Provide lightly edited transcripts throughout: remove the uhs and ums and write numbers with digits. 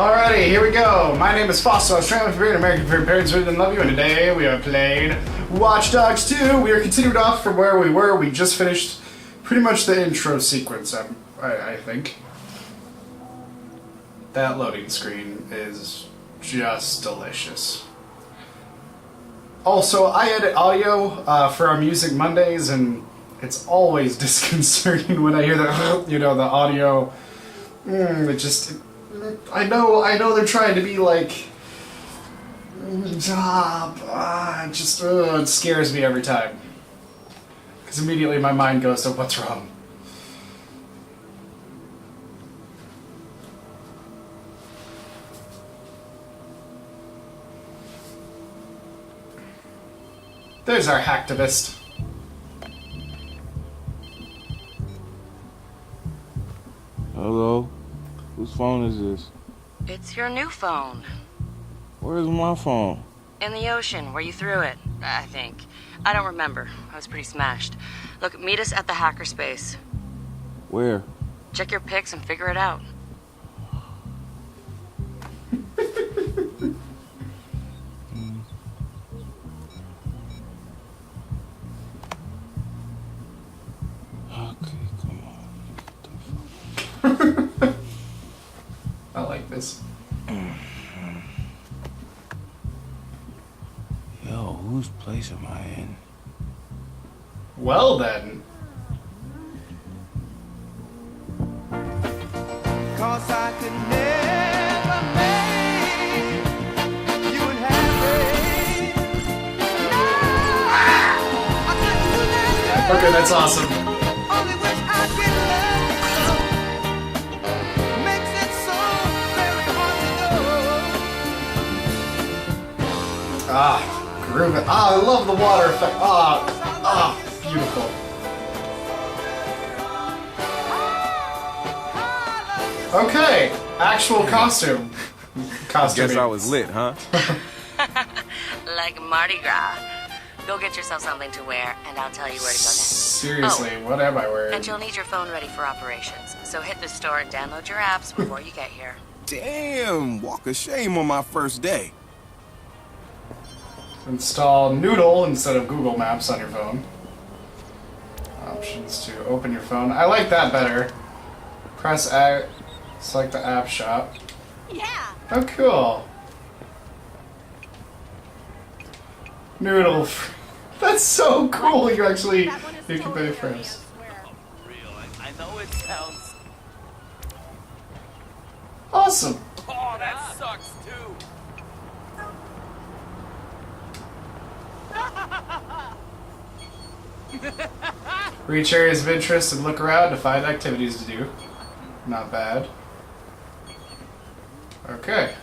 Alrighty, here we go. My name is FAWSTAH. I was traveling for American for parents who didn't love you, and today we are playing Watch Dogs 2. We are continued off from where we were. We just finished pretty much the intro sequence, I think. That loading screen is just delicious. Also, I edit audio for our Music Mondays, and it's always disconcerting when I hear that, you know, the audio. It just... I know they're trying to be like... it scares me every time. Because immediately my mind goes to what's wrong. There's our hacktivist. Hello? Whose phone is this? It's your new phone. Where's my phone? In the ocean, where you threw it, I think. I don't remember. I was pretty smashed. Look, meet us at the hackerspace. Where? Check your pics and figure it out. Okay, come on. I like this. Yo, whose place am I in? Well then. Cause I could never make you unhappy. No, I couldn't do that. Okay, that's awesome. Only wish I could love makes it so very hard to know. Groove it. I love the water effect. Beautiful. Okay, actual costume. Guess I was lit, huh? Like Mardi Gras. Go get yourself something to wear, and I'll tell you where to go next. Seriously, what am I wearing? And you'll need your phone ready for operations. So hit the store and download your apps before you get here. Damn, walk of shame on my first day. Install Noodle instead of Google Maps on your phone. Options to open your phone. I like that better. Press A, select the app shop. Yeah. Oh, cool. Noodle. That's so cool. You actually you can pay first. I know it sounds... Awesome. Oh, that sucks too. Reach areas of interest and look around to find activities to do. Not bad. Okay.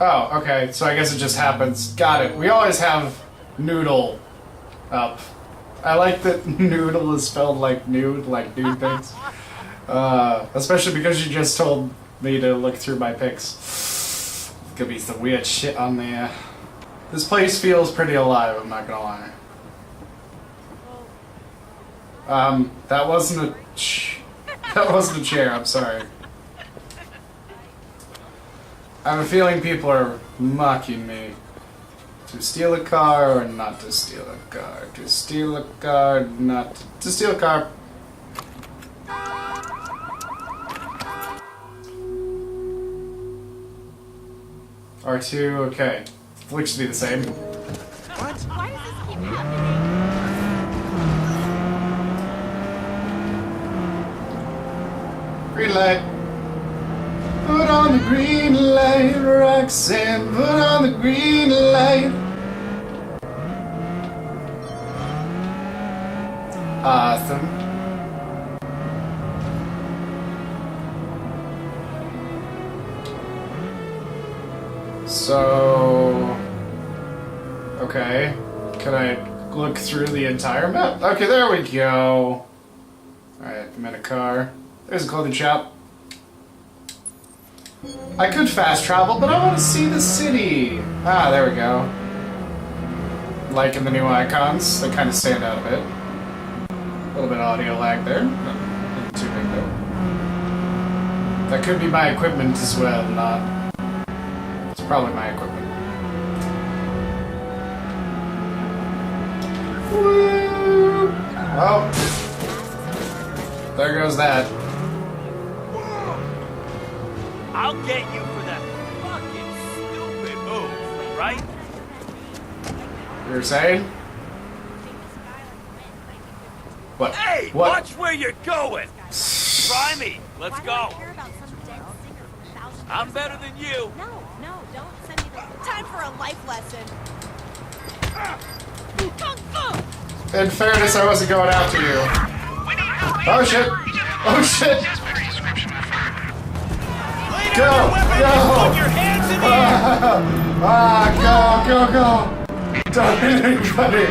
Oh, okay. So I guess it just happens. Got it. We always have Noodle up. I like that Noodle is spelled like nude, like dude things. Especially because you just told me to look through my pics. Could be some weird shit on there. This place feels pretty alive, I'm not gonna lie. That wasn't a that wasn't a chair, I'm sorry. I have a feeling people are mocking me. To steal a car or not to steal a car? To steal a car, not to steal a car. R2, okay. Looks to be the same. What? Why does this keep happening? Green light. Put on the green light, Roxanne. Put on the green light. Awesome. So, okay. Can I look through the entire map? Okay, there we go. Alright, I'm in a car. There's a clothing shop. I could fast travel, but I want to see the city. Ah, there we go. Liking the new icons. They kind of stand out a bit. A little bit of audio lag there. Not too big though. That could be my equipment as well, not... It's probably my equipment. Woo! Well, there goes that. I'll get you for that fucking stupid move, right? You're saying? What? Hey, What? watch where you're going. Try me. Let's go. I'm better than you. No, don't send me the... Time for a life lesson. Kung Fu! In fairness, I wasn't going after you. Oh shit! Oh shit! Go! Go! Put your hands in the air. Go! Go! Don't hit anybody!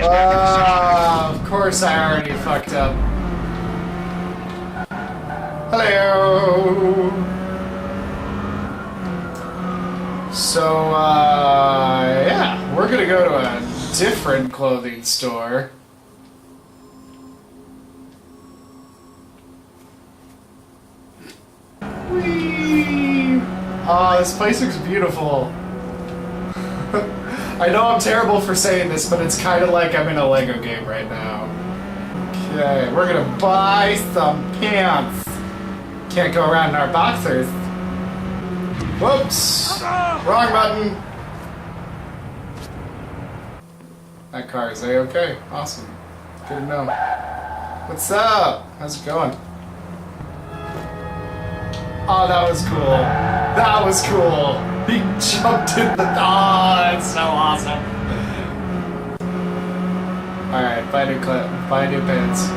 Of course I already fucked up. Hello! So, yeah, we're gonna go to a different clothing store. Whee! Oh, this place looks beautiful. I know I'm terrible for saying this, but it's kind of like I'm in a Lego game right now. Okay, we're gonna buy some pants. Can't go around in our boxers. Whoops! Wrong button! That car is A-okay. Awesome. Good to know. What's up? How's it going? Oh, that was cool. That was cool. He jumped in the... Oh, that's so awesome. Alright, buy new clip. Buy new pants.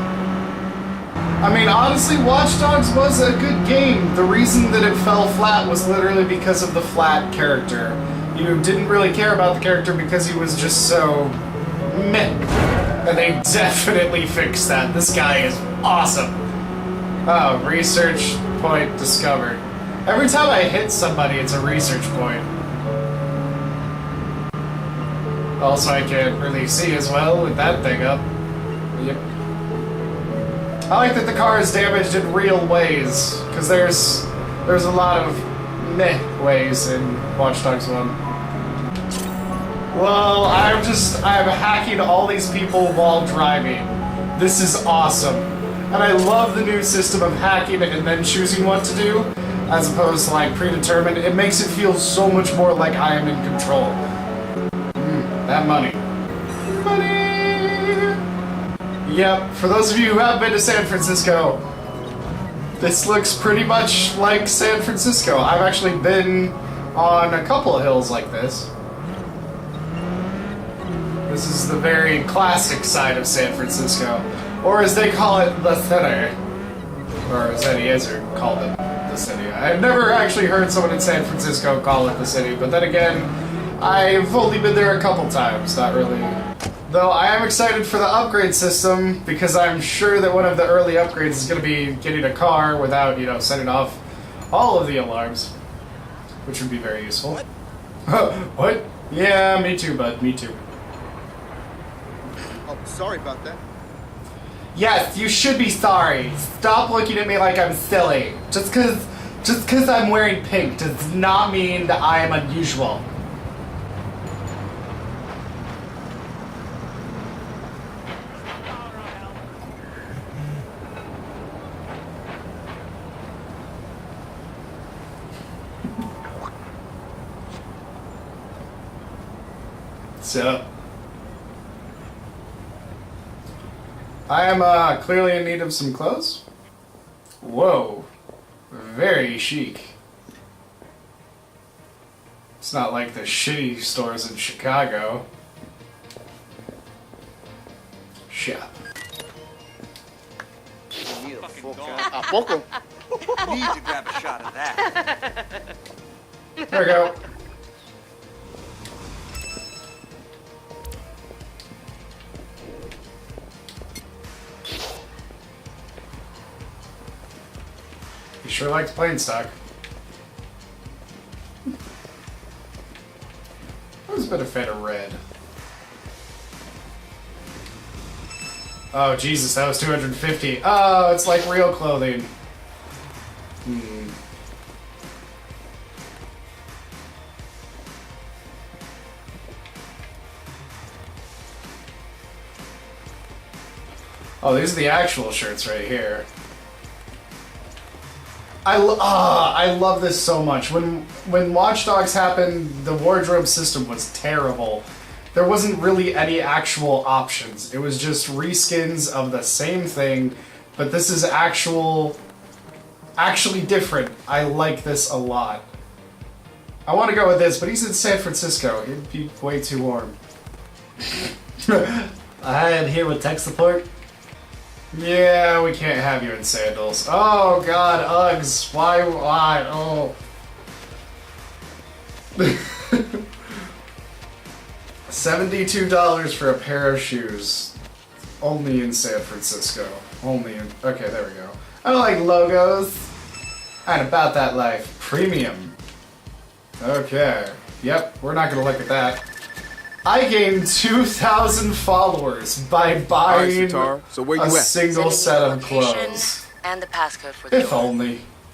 I mean, honestly, Watch Dogs was a good game. The reason that it fell flat was literally because of the flat character. You didn't really care about the character because he was just so... meh. And they definitely fixed that. This guy is awesome. Oh, research point discovered. Every time I hit somebody, it's a research point. Also, I can't really see as well with that thing up. Yep. I like that the car is damaged in real ways, because there's a lot of meh ways in Watch Dogs 1. Well, I'm hacking all these people while driving. This is awesome. And I love the new system of hacking and then choosing what to do, as opposed to like predetermined. It makes it feel so much more like I am in control. That money. Money! Yep, for those of you who have been to San Francisco, this looks pretty much like San Francisco. I've actually been on a couple of hills like this. This is the very classic side of San Francisco. Or as they call it, the city. Or as Eddie Izzard called it, the city. I've never actually heard someone in San Francisco call it the city, but then again, I've only been there a couple times, not really. Though I am excited for the upgrade system, because I'm sure that one of the early upgrades is going to be getting a car without, you know, setting off all of the alarms. Which would be very useful. What? What? Yeah, me too, bud, me too. Oh, sorry about that. Yes, you should be sorry. Stop looking at me like I'm silly. Just cause I'm wearing pink does not mean that I am unusual. So, I am clearly in need of some clothes. Whoa, very chic. It's not like the shitty stores in Chicago. Shop. ¿A poco? Need to grab a shot of that. There we go. You sure likes plain stock. I've always been a fan of red. Oh, Jesus, that was 250. Oh, it's like real clothing. Oh, these are the actual shirts right here. I love this so much. When Watch Dogs happened, the wardrobe system was terrible. There wasn't really any actual options. It was just reskins of the same thing, but this is actually different. I like this a lot. I want to go with this, but he's in San Francisco. It'd be way too warm. I am here with tech support. Yeah, we can't have you in sandals. Oh god, Uggs. Why? Oh. $72 for a pair of shoes. Only in San Francisco. Only in... Okay, there we go. I don't like logos. And about that life. Premium. Okay. Yep, we're not gonna look at that. I gained 2,000 followers by buying Sitar, so where you a at? single Sending set you of the location clothes. and the passcode for the If door. only.